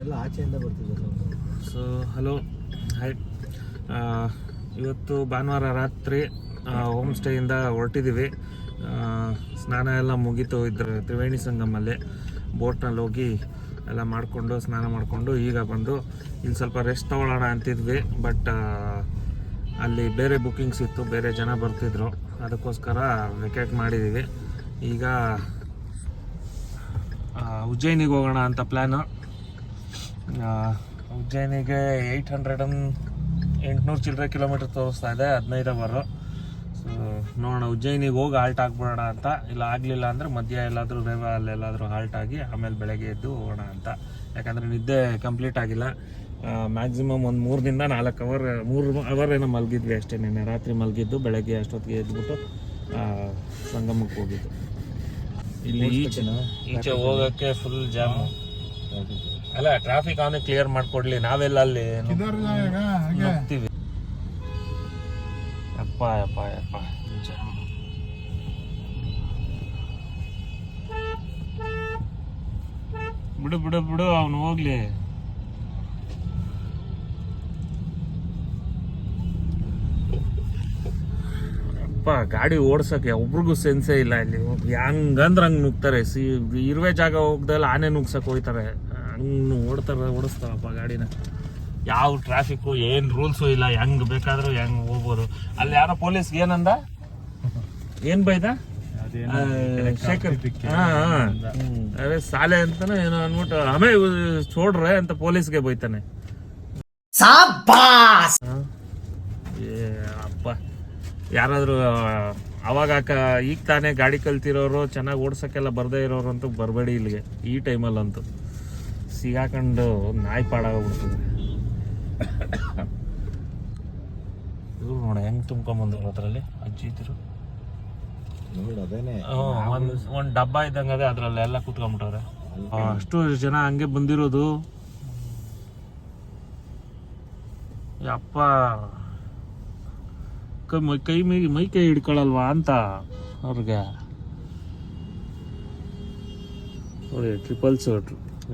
ಎಲ್ಲ ಆಚೆಯಿಂದ ಬರ್ತಿದ್ರು. So hello hi, ಇವತ್ತು ಭಾನುವಾರ ರಾತ್ರಿ ಹೋಮ್ ಸ್ಟೇಯಿಂದ ಹೊರಟಿದ್ದೀವಿ. ಸ್ನಾನ ಎಲ್ಲ ಮುಗೀತು. ಇದ್ರ ತ್ರಿವೇಣಿ ಸಂಗಮಲ್ಲಿ ಬೋಟ್ನಲ್ಲಿ ಹೋಗಿ ಎಲ್ಲ ಮಾಡಿಕೊಂಡು ಸ್ನಾನ ಮಾಡಿಕೊಂಡು ಈಗ ಬಂದು ಇಲ್ಲಿ ಸ್ವಲ್ಪ ರೆಸ್ಟ್ ತೊಗೊಳ್ಳೋಣ ಅಂತಿದ್ವಿ. ಬಟ್ ಅಲ್ಲಿ ಬೇರೆ ಬುಕ್ಕಿಂಗ್ಸ್ ಇತ್ತು, ಬೇರೆ ಜನ ಬರ್ತಿದ್ರು, ಅದಕ್ಕೋಸ್ಕರ ವೆಕೇಟ್ ಮಾಡಿದ್ದೀವಿ. ಈಗ ಉಜ್ಜಯಿನಿಗೆ ಹೋಗೋಣ ಅಂತ ಪ್ಲ್ಯಾನು. ಉಜ್ಜಯಿನಿಗೆ 800 ಚಿಲ್ಲರೆ ಕಿಲೋಮೀಟರ್ ತೋರಿಸ್ತಾ ಇದೆ, 15 ಅವರು. ಸೊ ನೋಡೋಣ, ಉಜ್ಜಯಿನಿಗೆ ಹೋಗಿ ಹಾಲ್ಟ್ ಆಗಿಬಿಡೋಣ ಅಂತ. ಇಲ್ಲ ಆಗಲಿಲ್ಲ ಅಂದರೆ ಮಧ್ಯ ಎಲ್ಲಾದರೂ ರೇವಾ ಅಲ್ಲೆಲ್ಲಾದರೂ ಹಾಲ್ಟ್ ಆಗಿ ಆಮೇಲೆ ಬೆಳಗ್ಗೆ ಎದ್ದು ಹೋಗೋಣ ಅಂತ. ಯಾಕಂದರೆ ನಿದ್ದೆ ಕಂಪ್ಲೀಟ್ ಆಗಿಲ್ಲ. ಮ್ಯಾಕ್ಸಿಮಮ್ ಒಂದು 3 ರಿಂದ 4 ಅವರ್ ಏನೋ ಮಲಗಿದ್ವಿ ಅಷ್ಟೇ. ನಿನ್ನೆ ರಾತ್ರಿ ಮಲಗಿದ್ದು, ಬೆಳಗ್ಗೆ ಅಷ್ಟೊತ್ತಿಗೆ ಎದ್ಬಿಟ್ಟು ಸಂಗಮಕ್ಕೆ ಹೋಗಿದ್ದು. ಇಲ್ಲಿ ಈಚೆ ಹೋಗೋಕ್ಕೆ ಫುಲ್ ಜಾಮು. ಅಲ್ಲ, ಟ್ರಾಫಿಕ್ ಅವನೇ ಕ್ಲಿಯರ್ ಮಾಡಿಕೊಡ್ಲಿ, ನಾವೆಲ್ಲ ಅಲ್ಲಿ ಹೋಗ್ತೀವಿ. ಅಪ್ಪ ಅಪ್ಪ ಅಪ್ಪ ಬಿಡು ಬಿಡು ಬಿಡು, ಅವನು ಹೋಗ್ಲಿ. ಅಪ್ಪ ಗಾಡಿ ಓಡ್ಸಕ್ಕೆ ಒಬ್ರಿಗೂ ಸೆನ್ಸೇ ಇಲ್ಲ. ಇಲ್ಲಿ ಹೆಂಗಂದ್ರೆ ಹಂಗೆ ನುಗ್ತಾರೆ. ಇರುವೆ ಜಾಗ ಹೋಗ್ದಲ್ಲ ಆನೆ ನುಗ್ಸಕ್ಕೆ ಹೋಗ್ತಾರೆ, ಹಂಗೆ ಓಡಿಸ್ತಾವಪ್ಪ ಗಾಡಿನ. ಯಾವ ಟ್ರಾಫಿಕ್ಕು ಏನು ರೂಲ್ಸು ಇಲ್ಲ, ಹೆಂಗೆ ಬೇಕಾದ್ರೂ ಹೆಂಗೆ ಹೋಗ್ಬೋದು. ಅಲ್ಲಿ ಯಾರೋ ಪೊಲೀಸ್ಗೆ ಏನಂದ, ಏನು ಬೈದ, ಶೇಖರ್ ಅದೇ ಸಾಲೆ ಅಂತಾನೆ ಏನೋ ಅಂದ್ಬಿಟ್ಟು ಆಮೇ ಚೋಡ್ರೆ ಅಂತ ಪೊಲೀಸ್ಗೆ ಬೈತಾನೆ. ಅಪ್ಪ ಯಾರಾದರೂ ಅವಾಗ ಈಗ ತಾನೇ ಗಾಡಿ ಕಲ್ತಿರೋರು, ಚೆನ್ನಾಗಿ ಓಡ್ಸೋಕ್ಕೆಲ್ಲ ಬರದೇ ಇರೋರು ಅಂತೂ ಬರಬೇಡಿ ಇಲ್ಲಿಗೆ. ಈ ಟೈಮಲ್ಲಂತೂ ಸಿಗಾಕೊಂಡು ನಾಯಿ ಪಾಡಾಗ್ಬಿಡ್ತದೆ. ಇವ್ರು ನೋಡ ಹೆಂಗ್ ತುಂಬ್ಕೊಂಬಂದ್ರು ಅದ್ರಲ್ಲಿ ಅಜ್ಜಿ ಇದ್ರು. ಒಂದ್ ಡಬ್ಬ ಇದ್ದಂಗ ಅದೇ, ಅದ್ರಲ್ಲಿ ಎಲ್ಲ ಕೂತ್ಕೊಂಡ್ಬಿಟ್ಟವ್ರೆ. ಅಷ್ಟು ಜನ ಹಂಗೆ ಬಂದಿರೋದು. ಯಪ್ಪ, ಮೈ ಕೈ ಹಿಡ್ಕೊಳಲ್ವಾ ಅಂತ ಅವ್ರಿಗೆ. ನೋಡಿ ಟ್ರಿಪಲ್ಸ್,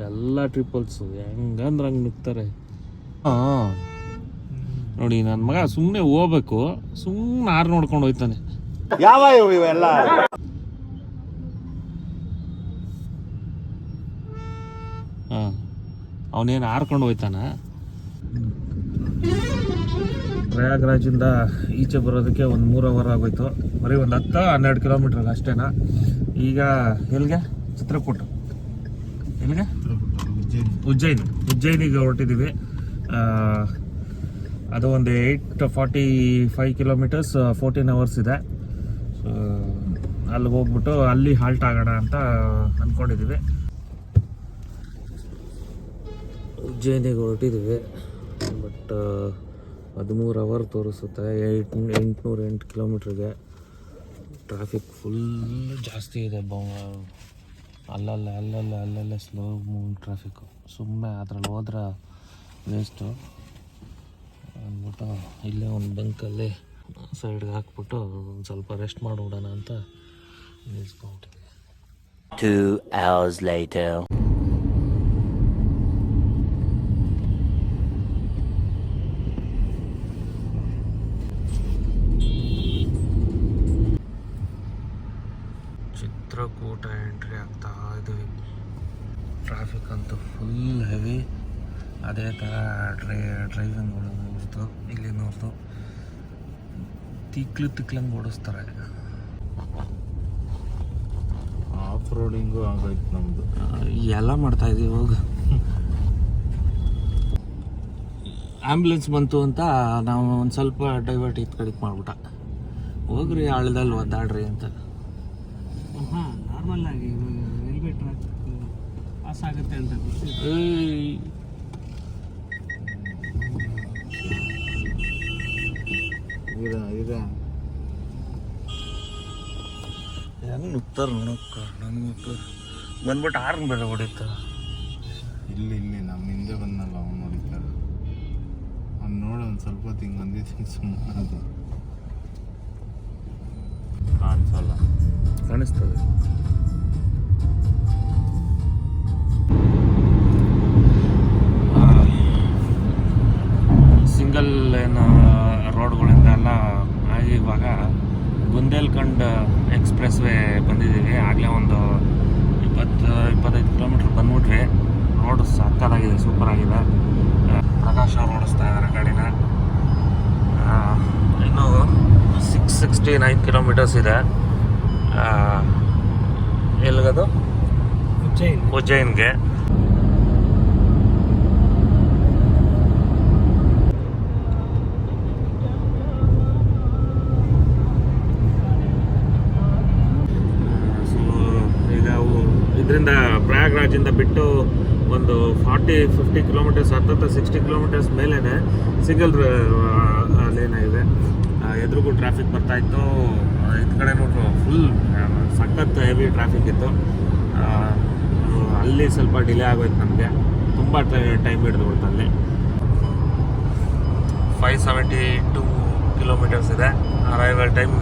ಎಲ್ಲ ಟ್ರಿಪಲ್ಸು ಹೆಂಗಂದ್ರೆ ಹಂಗೆ ನುಗ್ತಾರೆ. ನೋಡಿ ನನ್ನ ಮಗ ಸುಮ್ಮನೆ ಹೋಗ್ಬೇಕು, ಸುಮ್ಮನೆ ಆರು ನೋಡ್ಕೊಂಡು ಹೋಯ್ತಾನೆ. ಯಾವ ಇವೆಲ್ಲ ಅವನೇನು ಹಾರ್ಕೊಂಡು ಹೋಯ್ತಾನ. ಪ್ರಯಾಗ್ರಾಜಿಂದ ಈಚೆ ಬರೋದಕ್ಕೆ ಒಂದು 3 ಅವರ್ ಆಗೋಯ್ತು. ಬರೀ ಒಂದು 10-12 ಕಿಲೋಮೀಟರ್ ಅಷ್ಟೇನಾ. ಈಗ ಎಲ್ಲಿಗೆ? ಚಿತ್ರಕೂಟ. ಎಲ್ಲಿಗೆ? ಉಜ್ಜಯಿನಿಗೆ ಹೊರಟಿದ್ದೀವಿ. ಅದು ಒಂದು 845 ಕಿಲೋಮೀಟರ್ಸ್, 14 ಅವರ್ಸ್ ಇದೆ. ಸೊ ಅಲ್ಲಿಗೆ ಹೋಗ್ಬಿಟ್ಟು ಅಲ್ಲಿ ಹಾಲ್ಟ್ ಆಗೋಣ ಅಂತ ಅಂದ್ಕೊಂಡಿದ್ದೀವಿ. ಉಜ್ಜಯಿನಿಗೆ ಹೊರಟಿದ್ದೀವಿ. ಬಟ್ 13 ಅವರ್ ತೋರಿಸುತ್ತೆ, 808 ಕಿಲೋಮೀಟ್ರಿಗೆ. ಟ್ರಾಫಿಕ್ ಫುಲ್ ಜಾಸ್ತಿ ಇದೆ. ಅಲ್ಲಲ್ಲೇ ಸ್ಲೋ ಮೂವಿಂಗ್ ಟ್ರಾಫಿಕ್ಕು. ಸುಮ್ಮನೆ ಅದ್ರಲ್ಲಿ ಹೋದ್ರೆ ವೇಸ್ಟು ಅಂದ್ಬಿಟ್ಟು ಇಲ್ಲೇ ಒಂದು ಬಂಕಲ್ಲಿ ಸೈಡ್ಗೆ ಹಾಕ್ಬಿಟ್ಟು ಒಂದು ಸ್ವಲ್ಪ ರೆಸ್ಟ್ ಮಾಡಿಬಿಡೋಣ ಅಂತ ನಿಲ್ಸ್ಕೊಂಬಿಟ್ಟಿದ್ವಿ. 2 hours later. ಚಿತ್ರಕೂಟ ಎಂಟ್ರಿ ಆಗ್ತಾ ಇದ್ದೀವಿ. ಟ್ರಾಫಿಕ್ ಅಂತೂ ಫುಲ್ ಹೆವಿ. ಅದೇ ಥರ ಡ್ರೈವಿಂಗ್ ನೋಡ್ತು, ಇಲ್ಲಿ ನೋಡ್ತು ತಿಕ್ಲಂಗೆ ಓಡಿಸ್ತಾರೆ. ಆಫ್ ರೋಡಿಂಗು ಆಗೋಯ್ತು ನಮ್ಮದು. ಎಲ್ಲ ಮಾಡ್ತಾ ಇದೀವಿ. ಹೋಗಿ ಆ್ಯಂಬುಲೆನ್ಸ್ ಬಂತು ಅಂತ ನಾವು ಒಂದು ಸ್ವಲ್ಪ ಡೈವರ್ಟ್ ಇತ್ತು ಕಡಿಕ್ ಮಾಡ್ಬಿಟ್ಟ. ಹೋಗ್ರಿ ಆಳದಲ್ಲಿ ಒದ್ದಾಡ್ರಿ ಅಂತ. ನಾರ್ಮಲ್ ಆಗಿ ರೈಲ್ವೆ ಟ್ರ್ಯಾಕ್ ಪಾಸ್ ಆಗುತ್ತೆ ಅಂತ ಹೆಂಗೆ ನುಗ್ತಾರೆ ನೋಡಕ್ಕ. ನನ್ನ ಮಕ್ಕಳು ಬಂದ್ಬಿಟ್ಟು ಹಾರ್ನ್ ಬೇರೆ ಹೊಡಿತ. ಇಲ್ಲಿ ನಮ್ಮ ಹಿಂದೆ ಬಂದಲ್ಲ ಅವ್ನು ನೋಡಿದ್ದಾರೆ. ಅವ್ನು ನೋಡಿ ಒಂದು ಸ್ವಲ್ಪ ಹೊತ್ತು ಹಿಂಗೆ ಬಂದಿದ್ದು ಸುಮ್ಮನೆ ಅದು ಕಾಣಿಸಲ್ಲ, ಉತ್ತರಾಖಂಡ್ ಎಕ್ಸ್ಪ್ರೆಸ್ ವೇ ಬಂದಿದ್ದೀವಿ. ಆಗಲೇ ಒಂದು 20-25 ಕಿಲೋಮೀಟ್ರ್ ಬಂದ್ಬಿಟ್ವಿ. ರೋಡ್ ಸಕ್ಕತ್ತಾಗಿದೆ, ಸೂಪರ್ ಆಗಿದೆ. ಪ್ರಕಾಶ್ ಅವ್ರು ಓಡಿಸ್ತಾ ಇದ್ದಾರೆ ಗಾಡಿನ. ಇನ್ನು 669 ಕಿಲೋಮೀಟರ್ಸ್ ಇದೆ. ಎಲ್ಲಿಗದು? ಉಜ್ಜೈನ್ಗೆ. ಇದರಿಂದ ಪ್ರಯಾಗ್ರಾಜಿಂದ ಬಿಟ್ಟು ಒಂದು 40-50 ಕಿಲೋಮೀಟರ್ಸ್, 60 ಕಿಲೋಮೀಟರ್ಸ್ ಮೇಲೇ ಸಿಂಗಲ್ ಲೇನ್ ಇದೆ. ಎದುರಿಗೂ ಟ್ರಾಫಿಕ್ ಬರ್ತಾಯಿತ್ತು. ಇದು ಕಡೆ ನೋಡ್ರು ಫುಲ್ ಸಖತ್ ಹೆವಿ ಟ್ರಾಫಿಕ್ ಇತ್ತು. ಅಲ್ಲಿ ಸ್ವಲ್ಪ ಡಿಲೇ ಆಗೋಯ್ತು ನಮಗೆ, ತುಂಬ ಟೈಮ್ ಹಿಡಿದು ಅಲ್ಲಿ. 572 ಕಿಲೋಮೀಟರ್ಸ್ ಇದೆ. ಅರೈವಲ್ ಟೈಮ್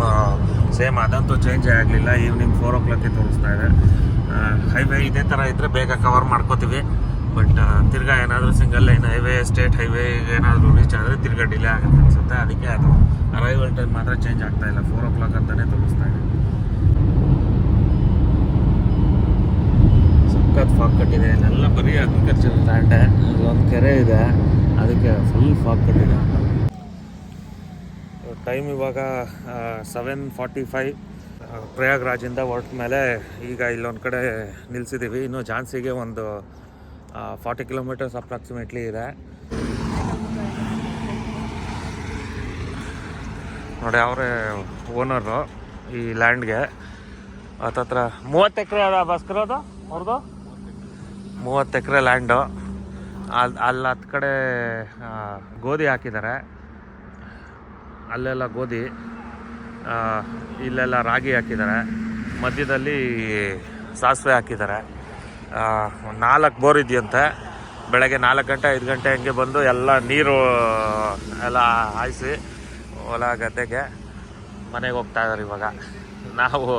ಸೇಮ್, ಅದಂತೂ ಚೇಂಜೇ ಆಗಲಿಲ್ಲ. ಈವ್ನಿಂಗ್ 4 o'clock ತೋರಿಸ್ತಾ ಇದೆ. ಹೈವೇ ಇದೇ ಥರ ಇದ್ದರೆ ಬೇಗ ಕವರ್ ಮಾಡ್ಕೋತೀವಿ. ಬಟ್ ತಿರ್ಗಾ ಏನಾದರೂ single line highway, state highway ಏನಾದರೂ ರೀಚ್ ಆದರೆ ತಿರ್ಗಾ ಡಿಲೇ ಆಗುತ್ತೆ ಅನಿಸುತ್ತೆ. ಅದಕ್ಕೆ ಅದು ಅರೈವಲ್ ಟೈಮ್ ಮಾತ್ರ ಚೇಂಜ್ ಆಗ್ತಾ ಇಲ್ಲ, 4 o'clock ಅಂತಲೇ ತೋರಿಸ್ತಾ ಇದೆ. ಸಖತ್ ಫಾಗ್ ಕಟ್ಟಿದೆ. ಇಲ್ಲೆಲ್ಲ ಬರೀ ಅಗ್ರಿಕಲ್ಚರ್ ಲ್ಯಾಂಡೆ. ಇಲ್ಲೊಂದು ಕೆರೆ ಇದೆ, ಅದಕ್ಕೆ ಫುಲ್ ಫಾಗ್ ಕಟ್ಟಿದೆ. ಟೈಮ್ ಇವಾಗ 7:45. ಪ್ರಯಾಗ್ರಾಜಿಂದ ಹೊರಟ ಮೇಲೆ ಈಗ ಇಲ್ಲೊಂದು ಕಡೆ ನಿಲ್ಲಿಸಿದ್ದೀವಿ. ಇನ್ನು ಝಾನ್ಸಿಗೆ ಒಂದು 40 ಕಿಲೋಮೀಟರ್ಸ್ ಅಪ್ರಾಕ್ಸಿಮೇಟ್ಲಿ ಇದೆ. ನೋಡಿ, ಅವರೇ ಓನರು ಈ ಲ್ಯಾಂಡ್ಗೆ. ಹತ್ತತ್ರ 30 ಎಕರೆ ಅದ ಬಸ್ಕರೋದು ಅವ್ರದ್ದು. 30 ಎಕರೆ ಲ್ಯಾಂಡು. ಅಲ್ಲಿ 10 ಕಡೆ ಗೋಧಿ ಹಾಕಿದ್ದಾರೆ. ಅಲ್ಲೆಲ್ಲ ಗೋಧಿ, ಇಲ್ಲೆಲ್ಲ ರಾಗಿ ಹಾಕಿದ್ದಾರೆ. ಮಧ್ಯದಲ್ಲಿ ಸಾಸಿವೆ ಹಾಕಿದ್ದಾರೆ. 4 ಬೋರ್ ಇದೆಯಂತೆ. ಬೆಳಗ್ಗೆ 4 ಗಂಟೆ 5 ಗಂಟೆ ಹಂಗೆ ಬಂದು ಎಲ್ಲ ನೀರು ಎಲ್ಲ ಹಾಯಿಸಿ ಹೊಲ ಗದ್ದೆಗೆ ಮನೆಗೆ ಹೋಗ್ತಾ ಇದ್ದಾರೆ. ಇವಾಗ ನಾವು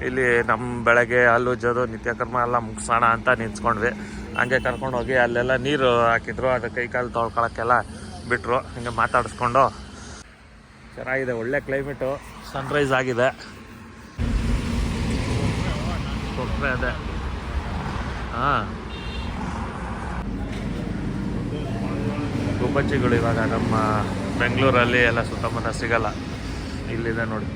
ಇಲ್ಲಿ ನಮ್ಮ ಬೆಳಗ್ಗೆ ಹಲ್ಲುಜ್ಜೋದು ನಿತ್ಯಕರ್ಮ ಎಲ್ಲ ಮುಗಿಸೋಣ ಅಂತ ನಿಂತ್ಕೊಂಡ್ವಿ. ಹಂಗೆ ಕರ್ಕೊಂಡೋಗಿ ಅಲ್ಲೆಲ್ಲ ನೀರು ಹಾಕಿದ್ರು. ಅದು ಕೈಕಾಲು ತೊಳ್ಕೊಳಕ್ಕೆಲ್ಲ ಬಿಟ್ಟರು. ಹಿಂಗೆ ಮಾತಾಡಿಸ್ಕೊಂಡು ಚೆನ್ನಾಗಿದೆ, ಒಳ್ಳೆ ಕ್ಲೈಮೇಟು. ಸನ್ರೈಸ್ ಆಗಿದೆ. ಕೊಟ್ಟರೆ ಅದೇ ಗುಬ್ಬಚ್ಚಿಗಳು ಇವಾಗ ನಮ್ಮ ಬೆಂಗಳೂರಲ್ಲಿ ಎಲ್ಲ ಸುತ್ತಮುತ್ತ ಸಿಗಲ್ಲ. ಇಲ್ಲಿದೆ ನೋಡಿ.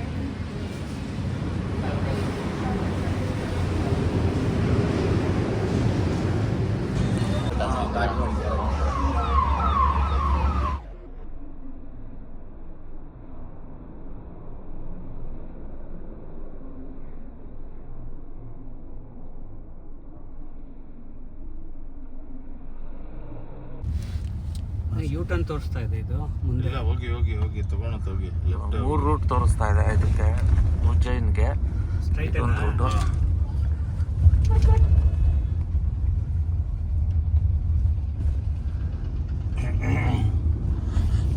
ಯೂಟರ್ನ್ ತೋರಿಸ್ತಾ ಇದೆ ಇದು ಮುಂದೆ. ಹೋಗಿ ತಗೊಂಡು ಹೋಗಿ. 3 ರೂಟ್ ತೋರಿಸ್ತಾ ಇದೆ ಇದಕ್ಕೆ, ಉಜ್ಜೈನ್ಗೆ. ಸ್ಟ್ರೈಟ್ ಒಂದು ರೂಟು.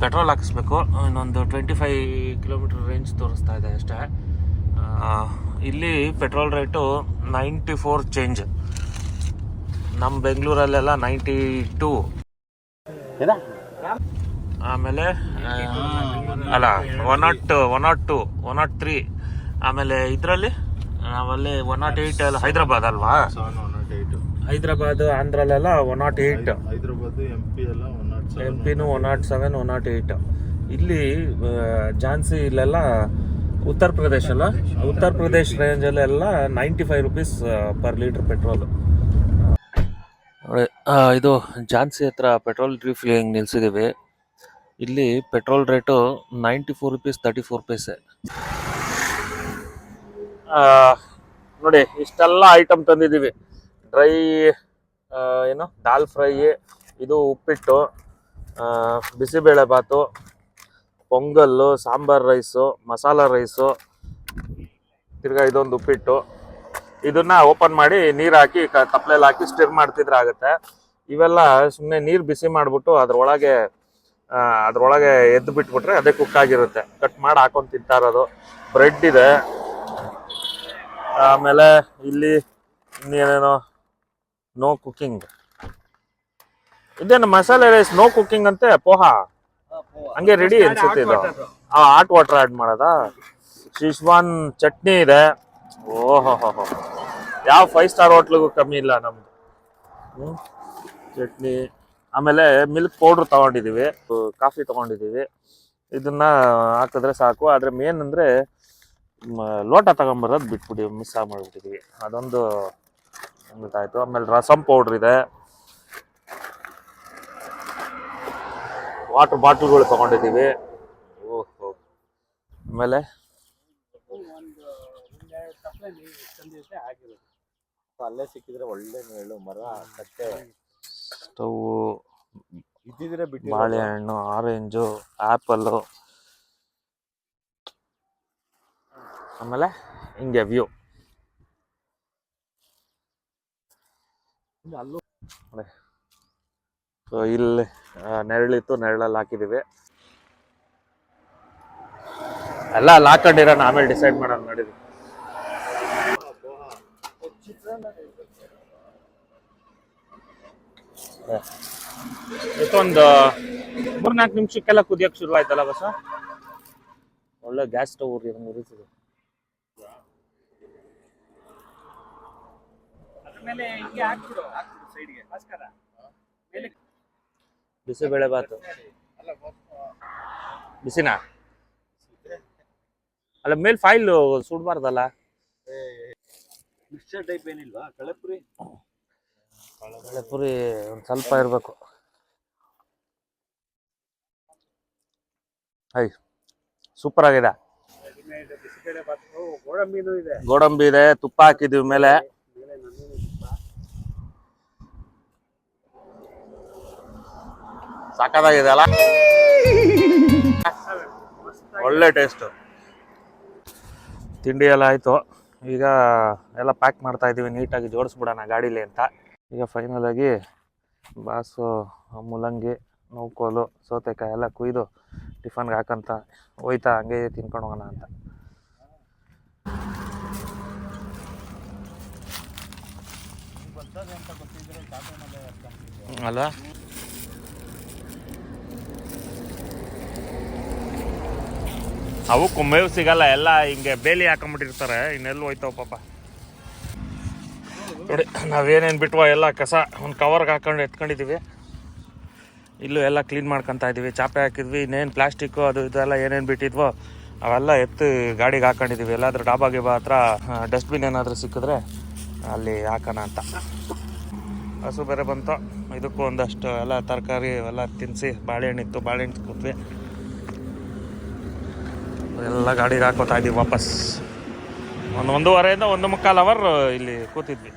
ಪೆಟ್ರೋಲ್ ಹಾಕಿಸ್ಬೇಕು. ಇನ್ನೊಂದು 25 ಕಿಲೋಮೀಟರ್ ರೇಂಜ್ ತೋರಿಸ್ತಾ ಇದೆ ಅಷ್ಟೇ. ಇಲ್ಲಿ ಪೆಟ್ರೋಲ್ ರೇಟು 94 ಚೇಂಜ್. ನಮ್ಮ ಬೆಂಗಳೂರಲ್ಲೆಲ್ಲ 92. ಆಮೇಲೆ ಅಲ್ಲ 102, 103. ಆಮೇಲೆ ಇದರಲ್ಲಿ ನಾವಲ್ಲಿ 108 ಅಲ್ಲ, ಹೈದ್ರಾಬಾದ್ ಅಲ್ವಾ? ಹೈದ್ರಾಬಾದ್ ಆಂಧ್ರಲ್ಲೆಲ್ಲ 108. ಹೈದ್ರಾಬಾದ್ MP-ನೂ 107, 108. ಇಲ್ಲಿ ಝಾನ್ಸಿ ಇಲ್ಲೆಲ್ಲ ಉತ್ತರ ಪ್ರದೇಶ್ ಅಲ್ಲ, ಉತ್ತರ ಪ್ರದೇಶ್ ರೇಂಜಲ್ಲೆಲ್ಲ 95 rupees ಪರ್ ಲೀಟ್ರ್ ಪೆಟ್ರೋಲು. ಇದು ಝಾನ್ಸಿ ಹತ್ರ ಪೆಟ್ರೋಲ್ ರೀಫಿಲಿಂಗ್ ನಿಲ್ಸಿದ್ದೀವಿ. ಇಲ್ಲಿ ಪೆಟ್ರೋಲ್ ರೇಟು 94 rupees 34 ಪೈಸೆ. ನೋಡಿ, ಇಷ್ಟೆಲ್ಲ ಐಟಮ್ ತಂದಿದ್ದೀವಿ. ಡ್ರೈ ಏನು ದಾಲ್ ಫ್ರೈ, ಇದು ಉಪ್ಪಿಟ್ಟು, ಬಿಸಿಬೇಳೆ ಬಾತು, ಪೊಂಗಲ್ಲು, ಸಾಂಬಾರ್ ರೈಸು, ಮಸಾಲ ರೈಸು, ತಿರ್ಗಾ ಇದೊಂದು ಉಪ್ಪಿಟ್ಟು. ಇದನ್ನ ಓಪನ್ ಮಾಡಿ ನೀರು ಹಾಕಿ ತಪ್ಪಲೆಲ್ಲಿ ಹಾಕಿ ಸ್ಟಿರ್ ಮಾಡ್ತಿದ್ರೆ ಆಗುತ್ತೆ. ಇವೆಲ್ಲ ಸುಮ್ಮನೆ ನೀರು ಬಿಸಿ ಮಾಡಿಬಿಟ್ಟು ಅದ್ರೊಳಗೆ ಎದ್ದು ಬಿಟ್ಬಿಟ್ರೆ ಅದೇ ಕುಕ್ ಆಗಿರುತ್ತೆ. ಕಟ್ ಮಾಡಿ ಹಾಕೊಂಡು ತಿಂತಾ ಇರೋದು. ಬ್ರೆಡ್ ಇದೆ. ಆಮೇಲೆ ಇಲ್ಲಿ ಇನ್ನೇನೇನೋ ನೋ ಕುಕಿಂಗ್. ಇದೇನು ಮಸಾಲೆ ರೈಸ್ ನೋ ಕುಕಿಂಗ್ ಅಂತೆ. ಪೋಹಾ ಹಂಗೆ ರೆಡಿ ಅನ್ಸುತ್ತೆ. ಇದು ಹಾಟ್ ವಾಟರ್ ಆ್ಯಡ್ ಮಾಡೋದಾ? ಶಿಶ್ವಾನ್ ಚಟ್ನಿ ಇದೆ. ಓಹೋ ಯಾವ 5 ಸ್ಟಾರ್ ಹೋಟ್ಲಿಗೂ ಕಮ್ಮಿ ಇಲ್ಲ ನಮ್ದು. ಚಟ್ನಿ, ಆಮೇಲೆ ಮಿಲ್ಕ್ ಪೌಡ್ರ್ ತಗೊಂಡಿದ್ದೀವಿ, ಕಾಫಿ ತಗೊಂಡಿದ್ದೀವಿ. ಇದನ್ನ ಹಾಕಿದ್ರೆ ಸಾಕು. ಆದರೆ ಮೇನ್ ಅಂದರೆ ಲೋಟ ತಗೊಂಬರೋದು ಬಿಟ್ಬಿಟ್ಟು ಮಿಸ್ ಮಾಡಿಬಿಟ್ಟಿದ್ದೀವಿ. ಅದೊಂದು ಗೊತ್ತಾಯ್ತು. ಆಮೇಲೆ ರಸಂ ಪೌಡ್ರ್ ಇದೆ, ವಾಟರ್ ಬಾಟ್ಲ್ಗಳು ತಗೊಂಡಿದ್ದೀವಿ. ಓಹೋ, ಆಮೇಲೆ ಅಲ್ಲೇ ಸಿಕ್ಕಿದ್ರೆ ಒಳ್ಳೆ ಮೇಳು ಮರ ಕಟ್ಟೆ ಸ್ಟವ್, ಇದ್ದಿದ್ರೆ ಬಿಟ್ಟು ಬಾಳೆಹಣ್ಣು, ಆರೆಂಜು, ಆ್ಯಪಲ್ಲು, ಆಮೇಲೆ ಹಿಂಗೆ ವ್ಯೂ. ಸೊ ಇಲ್ಲಿ ನೆರಳಿತ್ತು, ನೆರಳಲ್ಲಿ ಹಾಕಿದ್ದೀವಿ. ಎಲ್ಲ ಅಲ್ಲಿ ಹಾಕೊಂಡಿರೋಣ, ಆಮೇಲೆ ಡಿಸೈಡ್ ಮಾಡೋಣ ನಡೀರಿ. ಒಂದು 3-4 ನಿಮಿಷಕ್ಕೆಲ್ಲ ಕುದಿಯಕ್ಕೆ ಶುರು ಆಯ್ತಲ್ಲ ಬಸ. ಒಳ್ಳೆ ಗ್ಯಾಸ್ ಸ್ಟವ್ ಉರಿತಿದೆ. ಬಿಸಿಬೇಳೆ ಬಾತು ಬಿಸಿನಾ ಅಲ್ಲ, ಮೇಲ್ ಫೈಲ್ ಸುಡ್ಬಾರ್ದಲ್ಲ. ಮಿಕ್ಸ್ಚರ್ ಟೈಪ್ ಏನಿಲ್ವಾ? ಕಳೆಪುರಿ ಒಂದು ಸ್ವಲ್ಪ ಇರಬೇಕು. ಹೈ ಸೂಪರ್ ಆಗಿದೆ. ಗೋಡಂಬಿ ಇದೆ, ತುಪ್ಪ ಹಾಕಿದೀವಿ ಮೇಲೆ. ಸಾಕಾಗಿದೆ ಅಲ್ಲ, ಒಳ್ಳೆ ಟೇಸ್ಟ್. ತಿಂಡಿ ಎಲ್ಲ ಆಯ್ತು. ಈಗ ಎಲ್ಲ ಪ್ಯಾಕ್ ಮಾಡ್ತಾ ಇದ್ದೀವಿ, ನೀಟಾಗಿ ಜೋಡಿಸ್ಬಿಡೋಣ ಗಾಡೀಲಿ ಅಂತ. ಈಗ ಫೈನಲ್ ಆಗಿ ಬಾಸು, ಮುಲ್ಲಂಗಿ, ನೋಕೋಲು, ಸೌತೆಕಾಯಿ ಎಲ್ಲ ಕುಯ್ದು ಟಿಫನ್ಗೆ ಹಾಕಂತ ಹೋಯ್ತಾ, ಹಂಗೆ ತಿನ್ಕೊಂಡು ಹೋಗೋಣ ಅಂತ. ಅಲ್ವಾ? ಅವಕ್ಕೂ ಮೇವು ಸಿಗಲ್ಲ, ಎಲ್ಲ ಹಿಂಗೆ ಬೇಲಿ ಹಾಕೊಂಬಿಟ್ಟಿರ್ತಾರೆ. ಇನ್ನೆಲ್ಲೂ ಹೋಯ್ತಾವ ಪಾಪ. ನೋಡಿ ನಾವೇನೇನು ಬಿಟ್ವ ಎಲ್ಲ ಕಸ ಒಂದು ಕವರ್ಗೆ ಹಾಕೊಂಡು ಎತ್ಕೊಂಡಿದ್ದೀವಿ. ಇಲ್ಲೂ ಎಲ್ಲ ಕ್ಲೀನ್ ಮಾಡ್ಕೊತಾ ಇದ್ದೀವಿ. ಚಾಪೆ ಹಾಕಿದ್ವಿ, ಇನ್ನೇನು ಪ್ಲಾಸ್ಟಿಕ್ಕು ಅದು ಇದೆಲ್ಲ ಏನೇನು ಬಿಟ್ಟಿದ್ವೋ ಅವೆಲ್ಲ ಎತ್ತು ಗಾಡಿಗೆ ಹಾಕೊಂಡಿದ್ದೀವಿ. ಎಲ್ಲಾದರೂ ಡಾಬಾ ಗಿಬಾ ಹತ್ರ ಡಸ್ಟ್ಬಿನ್ ಏನಾದರೂ ಸಿಕ್ಕಿದ್ರೆ ಅಲ್ಲಿ ಹಾಕೋಣ ಅಂತ. ಹಸು ಬೇರೆ ಬಂತು. ಇದಕ್ಕೂ ಒಂದಷ್ಟು ಎಲ್ಲ ತರಕಾರಿ ಎಲ್ಲ ತಿನ್ನಿಸಿ, ಬಾಳೆಹಣ್ಣಿತ್ತು, ಬಾಳೆಹಣ್ಣು ಕೂತ್ವಿ. ಎಲ್ಲ ಗಾಡಿಗೆ ಹಾಕೋತಾ ಇದ್ದೀವಿ ವಾಪಸ್. 1-1.5 1 ಮುಕ್ಕಾಲು ಅವರ್ ಇಲ್ಲಿ ಕೂತಿದ್ವಿ.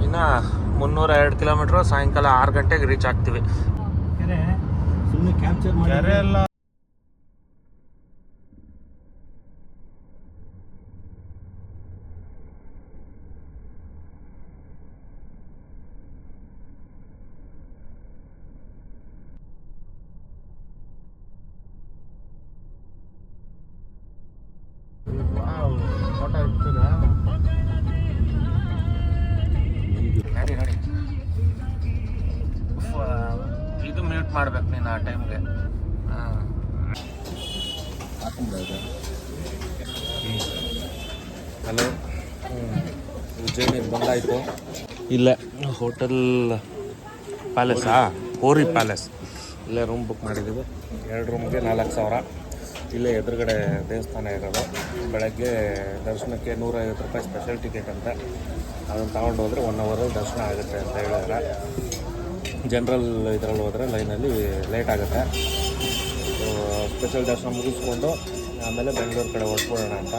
ಇನ್ನು 302 ಕಿಲೋಮೀಟ್ರು. ಸಾಯಂಕಾಲ 6 ಗಂಟೆಗೆ ರೀಚ್ ಆಗ್ತೀವಿ. ಸುಮ್ಮನೆ ಕ್ಯಾಪ್ಚರ್ ಮಾಡಿ ಎಲ್ಲ ನೋಡಿ ಇದು ಮ್ಯೂಟ್ ಮಾಡ್ಬೇಕು ನೀನು ಆ ಟೈಮ್ಗೆ. ಹಲೋ, ಉಜ್ಜಯಿನಿಗೆ ಬಂದಾಯಿತು. ಇಲ್ಲೇ ಹೋಟೆಲ್ ಪ್ಯಾಲೇಸಾ, ಕೋರಿ ಪ್ಯಾಲೇಸ್, ಇಲ್ಲೇ ರೂಮ್ ಬುಕ್ ಮಾಡಿದ್ದೀವಿ. 2 ರೂಮ್ಗೆ 4,000. ಇಲ್ಲೇ ಎದುರುಗಡೆ ದೇವಸ್ಥಾನ ಇರೋದು. ಬೆಳಗ್ಗೆ ದರ್ಶನಕ್ಕೆ 150 ರೂಪಾಯಿ ಸ್ಪೆಷಲ್ ಟಿಕೆಟ್ ಅಂತ. ಅದನ್ನು ತಗೊಂಡು ಹೋದರೆ 1 ಅವರಲ್ಲಿ ದರ್ಶನ ಆಗುತ್ತೆ ಅಂತ ಹೇಳಿದ್ರೆ. ಜನರಲ್ ಇದರಲ್ಲಿ ಹೋದರೆ ಲೈನಲ್ಲಿ ಲೇಟ್ ಆಗುತ್ತೆ. ಸ್ಪೆಷಲ್ ದರ್ಶನ ಮುಗಿಸ್ಕೊಂಡು ಆಮೇಲೆ ಬೆಂಗಳೂರು ಕಡೆ ಹೊರಟ್ಬಿಡೋಣ ಅಂತ.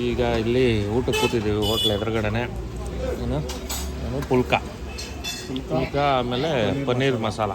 ಈಗ ಇಲ್ಲಿ ಊಟಕ್ಕೆ ಕೂತಿದ್ದೀವಿ ಹೋಟ್ಲ್ ಎದುರುಗಡೆನೆ. ಏನು ಪುಲ್ಕ, ಆಮೇಲೆ ಪನ್ನೀರ್ ಮಸಾಲ.